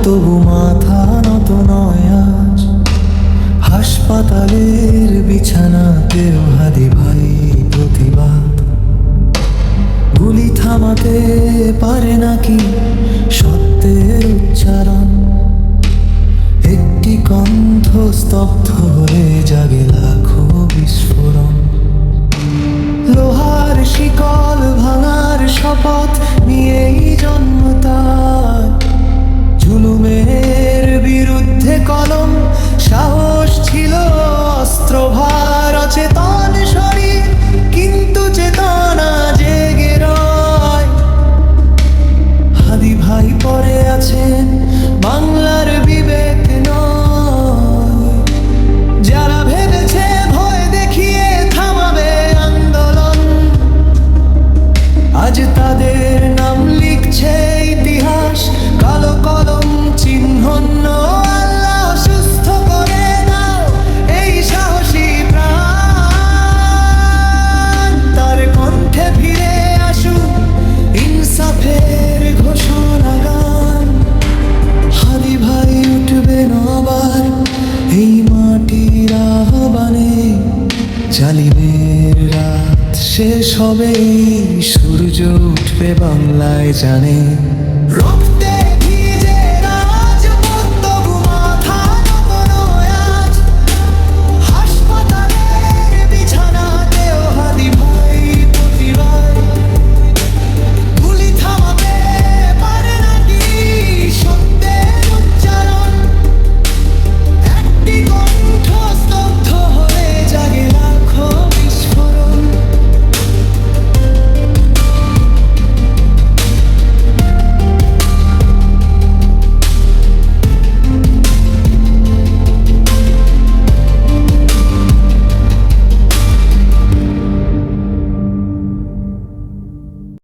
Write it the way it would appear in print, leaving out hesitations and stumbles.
তবু মাথা নত নয় আজ। হাসপাতালের বিছানাতেও হাদি ভাই প্রতিবাদ। গুলি থামাতে পারে নাকি সত্যের উচ্চারণ? একটি কণ্ঠ স্তব্ধ হয়ে জাগে লাখো বিস্ফোরণ। লোহার শিকল ভাঙার শপথ নিয়েই জন্ম তার। জুলুমের বিরুদ্ধে কলম, সাহস ছিল অস্ত্রভার। অচেতন শরীর কিন্তু চেতনা জেগে রয়। হাদি ভাই পড়ে আছেন বাংলার বিবেক নয়। যারা ভেবেছে ভয় দেখিয়ে থামাবে আন্দোলন, আজ তাদের নাম লিখছে ইতিহাস কালো কলম চিহ্ন। আল্লাহ সুস্থ করে নাও এই সাহসী প্রাণ। তার কণ্ঠে ফিরে আসুক ইনসাফের ঘোষণা গান। হাদি ভাই উঠবেন আবার এই মাটির আহ্বানে। জালিমের রাত শেষ হবে, সূর্য উঠবে বাংলায় জানে।